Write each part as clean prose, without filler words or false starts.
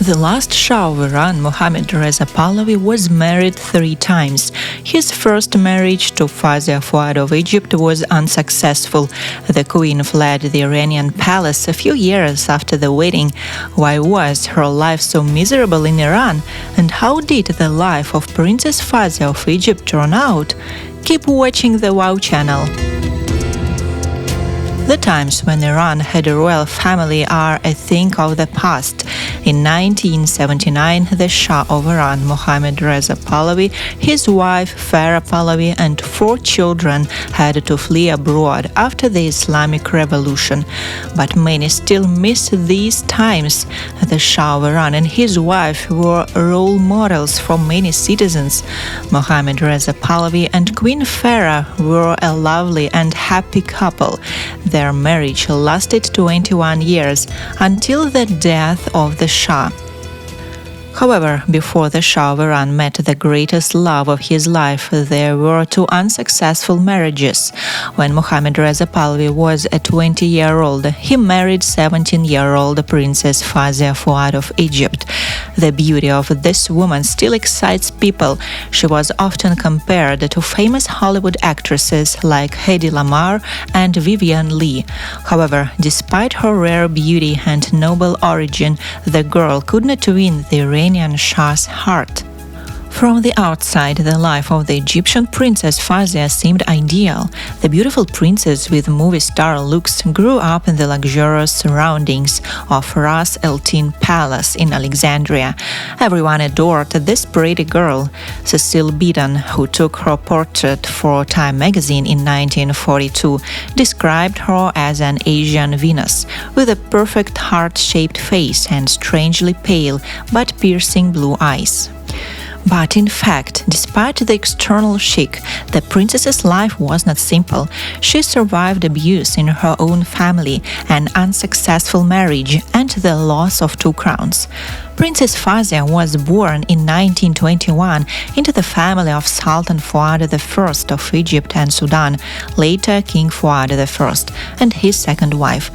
The last Shah of Iran, Mohammad Reza Pahlavi, was married 3 times. His first marriage to Fawzia Fuad of Egypt was unsuccessful. The queen fled the Iranian palace a few years after the wedding. Why was her life so miserable in Iran? And how did the life of Princess Fawzia of Egypt turn out? Keep watching the WOW channel. The times when Iran had a royal family are a thing of the past. In 1979, the Shah of Iran, Mohammad Reza Pahlavi, his wife Farah Pahlavi, and 4 children had to flee abroad after the Islamic Revolution. But many still miss these times. The Shah of Iran and his wife were role models for many citizens. Mohammad Reza Pahlavi and Queen Farah were a lovely and happy couple. Their marriage lasted 21 years, until the death of the Shah. However, before the Shah of Iran met the greatest love of his life, there were 2 unsuccessful marriages. When Mohammad Reza Pahlavi was a 20-year-old, he married 17-year-old Princess Fawzia Fuad of Egypt. The beauty of this woman still excites people. She was often compared to famous Hollywood actresses like Hedy Lamarr and Vivian Leigh. However, despite her rare beauty and noble origin, the girl could not win the Iranian Shah's heart. From the outside, the life of the Egyptian Princess Fawzia seemed ideal. The beautiful princess with movie star looks grew up in the luxurious surroundings of Ras El Tin Palace in Alexandria. Everyone adored this pretty girl. Cecile Beaton, who took her portrait for Time magazine in 1942, described her as an Asian Venus, with a perfect heart-shaped face and strangely pale but piercing blue eyes. But in fact, despite the external chic, the princess's life was not simple. She survived abuse in her own family, an unsuccessful marriage, and the loss of 2 crowns. Princess Fawzia was born in 1921 into the family of Sultan Fuad I of Egypt and Sudan, later King Fuad I, and his second wife.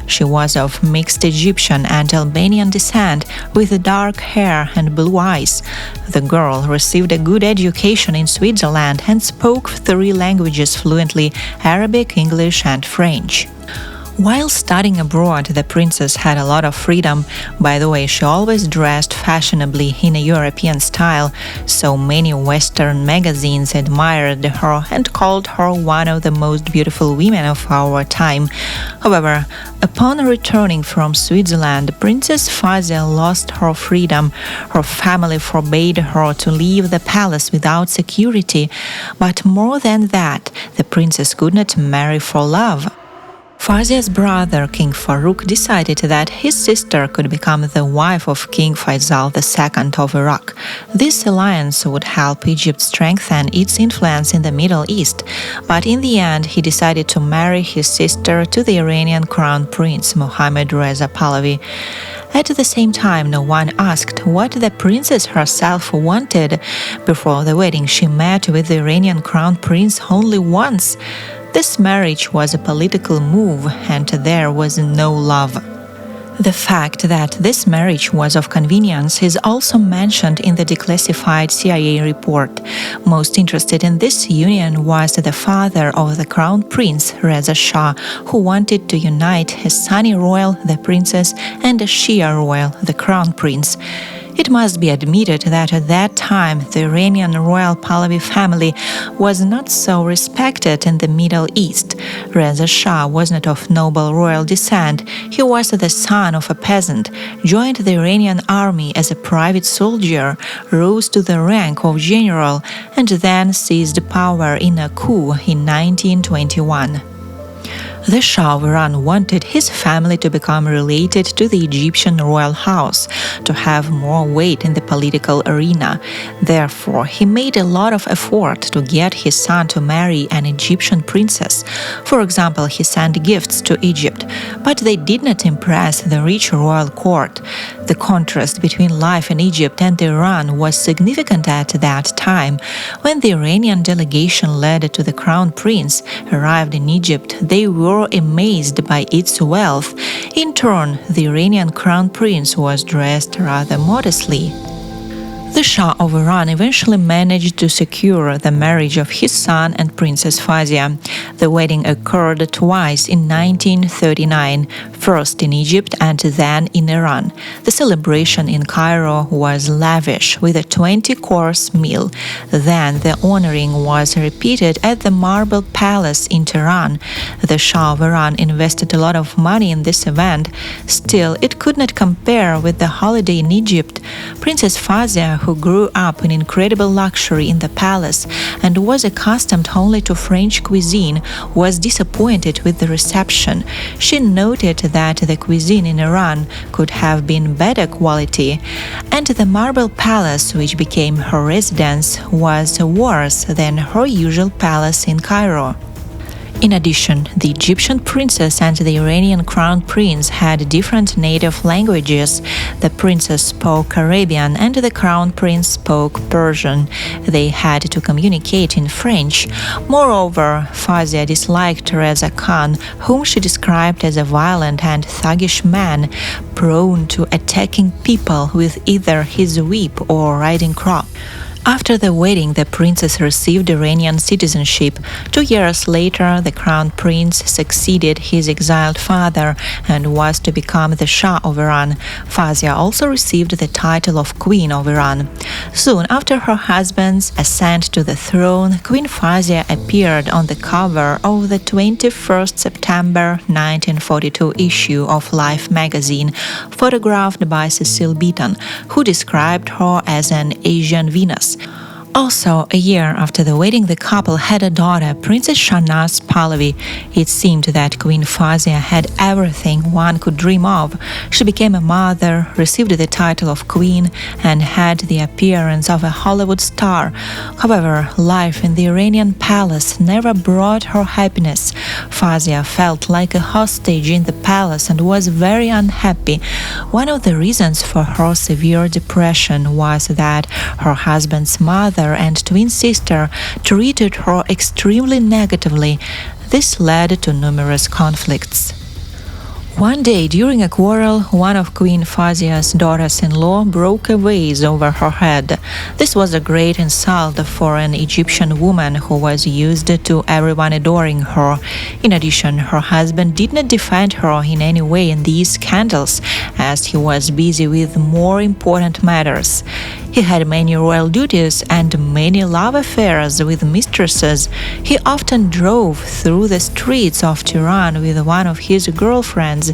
She was of mixed Egyptian and Albanian descent, with dark hair and blue eyes. The girl received a good education in Switzerland and spoke 3 languages fluently: Arabic, English, and French. While studying abroad, the princess had a lot of freedom. By the way, she always dressed fashionably in a European style, so many Western magazines admired her and called her one of the most beautiful women of our time. However, upon returning from Switzerland, Princess Fawzia lost her freedom. Her family forbade her to leave the palace without security. But more than that, the princess could not marry for love. Fawzia's brother, King Farouk, decided that his sister could become the wife of King Faisal II of Iraq. This alliance would help Egypt strengthen its influence in the Middle East, but in the end he decided to marry his sister to the Iranian crown prince Mohammad Reza Pahlavi. At the same time, no one asked what the princess herself wanted. Before the wedding, she met with the Iranian crown prince only once. This marriage was a political move, and there was no love. The fact that this marriage was of convenience is also mentioned in the declassified CIA report. Most interested in this union was the father of the crown prince, Reza Shah, who wanted to unite his Sunni royal, the princess, and a Shia royal, the crown prince. It must be admitted that at that time the Iranian royal Pahlavi family was not so respected in the Middle East. Reza Shah was not of noble royal descent. He was the son of a peasant, joined the Iranian army as a private soldier, rose to the rank of general, and then seized power in a coup in 1921. The Shah of Iran wanted his family to become related to the Egyptian royal house, to have more weight in the political arena. Therefore, he made a lot of effort to get his son to marry an Egyptian princess. For example, he sent gifts to Egypt, but they did not impress the rich royal court. The contrast between life in Egypt and Iran was significant at that time. When the Iranian delegation led to the crown prince arrived in Egypt, they were were amazed by its wealth. In turn, the Iranian crown prince was dressed rather modestly. The Shah of Iran eventually managed to secure the marriage of his son and Princess Fawzia. The wedding occurred twice in 1939, first in Egypt and then in Iran. The celebration in Cairo was lavish, with a 20-course meal. Then the honoring was repeated at the Marble Palace in Tehran. The Shah of Iran invested a lot of money in this event. Still, it could not compare with the holiday in Egypt. Princess Fawzia, who grew up in incredible luxury in the palace and was accustomed only to French cuisine, was disappointed with the reception. She noted that the cuisine in Iran could have been better quality, and the Marble Palace, which became her residence, was worse than her usual palace in Cairo. In addition, the Egyptian princess and the Iranian crown prince had different native languages. The princess spoke Arabian and the crown prince spoke Persian. They had to communicate in French. Moreover, Fawzia disliked Reza Khan, whom she described as a violent and thuggish man, prone to attacking people with either his whip or riding crop. After the wedding, the princess received Iranian citizenship. 2 years later, the crown prince succeeded his exiled father and was to become the Shah of Iran. Fawzia also received the title of Queen of Iran. Soon after her husband's ascent to the throne, Queen Fawzia appeared on the cover of the 21st September 1942 issue of Life magazine, photographed by Cecile Beaton, who described her as an Asian Venus. Also, a year after the wedding, the couple had a daughter, Princess Shah of Pahlavi. It seemed that Queen Fawzia had everything one could dream of. She became a mother, received the title of queen, and had the appearance of a Hollywood star. However, life in the Iranian palace never brought her happiness. Fawzia felt like a hostage in the palace and was very unhappy. One of the reasons for her severe depression was that her husband's mother and twin sister treated her extremely negatively. This led to numerous conflicts. One day, during a quarrel, one of Queen Fawzia's daughters-in-law broke a vase over her head. This was a great insult for an Egyptian woman who was used to everyone adoring her. In addition, her husband did not defend her in any way in these scandals, as he was busy with more important matters. He had many royal duties and many love affairs with mistresses. He often drove through the streets of Tehran with one of his girlfriends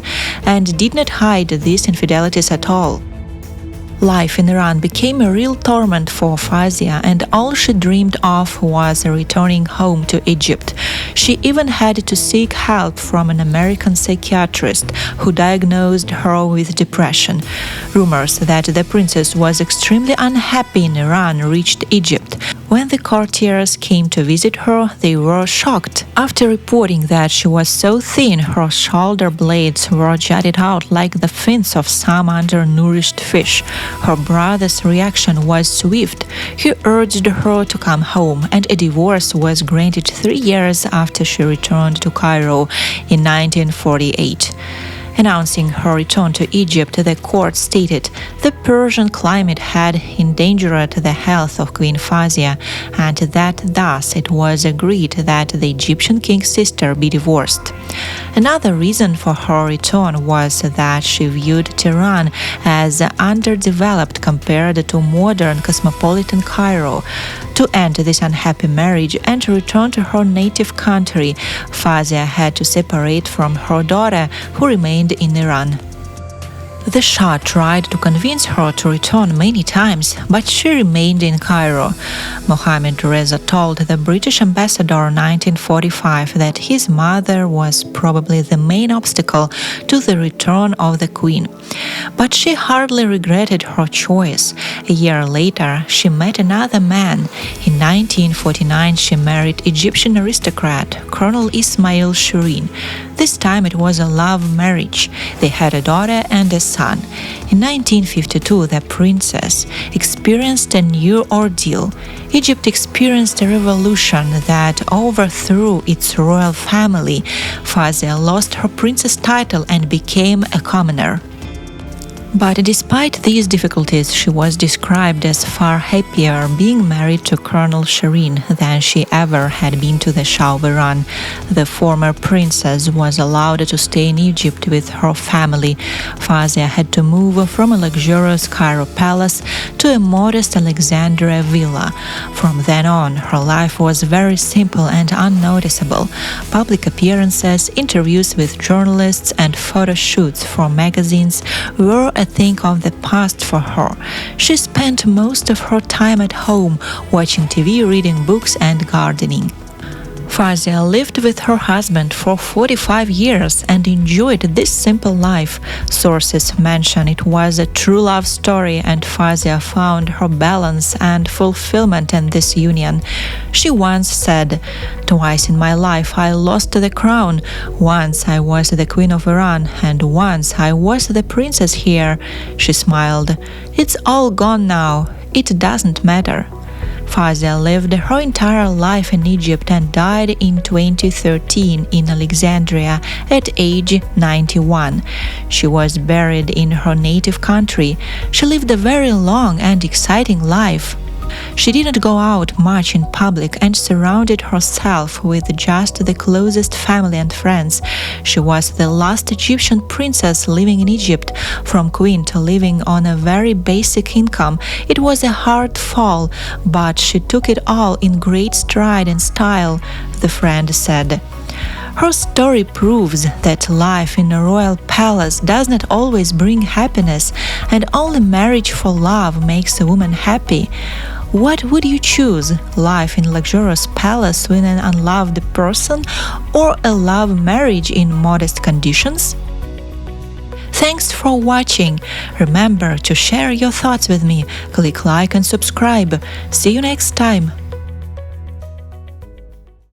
and did not hide these infidelities at all. Life in Iran became a real torment for Fawzia, and all she dreamed of was returning home to Egypt. She even had to seek help from an American psychiatrist who diagnosed her with depression. Rumors that the princess was extremely unhappy in Iran reached Egypt. When the courtiers came to visit her, they were shocked. After reporting that she was so thin, her shoulder blades were jutted out like the fins of some undernourished fish. Her brother's reaction was swift. He urged her to come home, and a divorce was granted 3 years after she returned to Cairo in 1948. Announcing her return to Egypt, the court stated the Persian climate had endangered the health of Queen Fawzia, and that thus it was agreed that the Egyptian king's sister be divorced. Another reason for her return was that she viewed Tehran as underdeveloped compared to modern cosmopolitan Cairo. To end this unhappy marriage and return to her native country, Fawzia had to separate from her daughter, who remained in Iran. The Shah tried to convince her to return many times, but she remained in Cairo. Mohammad Reza told the British ambassador in 1945 that his mother was probably the main obstacle to the return of the queen. But she hardly regretted her choice. A year later, she met another man. In 1949, she married Egyptian aristocrat Colonel Ismail Shirin. This time it was a love marriage. They had a daughter and a son. In 1952, the princess experienced a new ordeal. Egypt experienced a revolution that overthrew its royal family. Fawzia lost her princess title and became a commoner. But despite these difficulties, she was described as far happier being married to Colonel Shireen than she ever had been to the Shah of Iran. The former princess was allowed to stay in Egypt with her family. Fawzia had to move from a luxurious Cairo palace to a modest Alexandria villa. From then on, her life was very simple and unnoticeable. Public appearances, interviews with journalists, and photo shoots for magazines were a thing of the past for her. She spent most of her time at home, watching TV, reading books, and gardening. Fawzia lived with her husband for 45 years and enjoyed this simple life. Sources mention it was a true love story, and Fawzia found her balance and fulfillment in this union. She once said, "Twice in my life I lost the crown. Once I was the Queen of Iran, and once I was the princess here." She smiled. "It's all gone now. It doesn't matter." Fawzia lived her entire life in Egypt and died in 2013 in Alexandria at age 91. She was buried in her native country. She lived a very long and exciting life. She didn't go out much in public and surrounded herself with just the closest family and friends. She was the last Egyptian princess living in Egypt, from queen to living on a very basic income. It was a hard fall, but she took it all in great stride and style, the friend said. Her story proves that life in a royal palace does not always bring happiness, and only marriage for love makes a woman happy. What would you choose, life in a luxurious palace with an unloved person, or a love marriage in modest conditions? Thanks for watching. Remember to share your thoughts with me. Click like and subscribe. See you next time.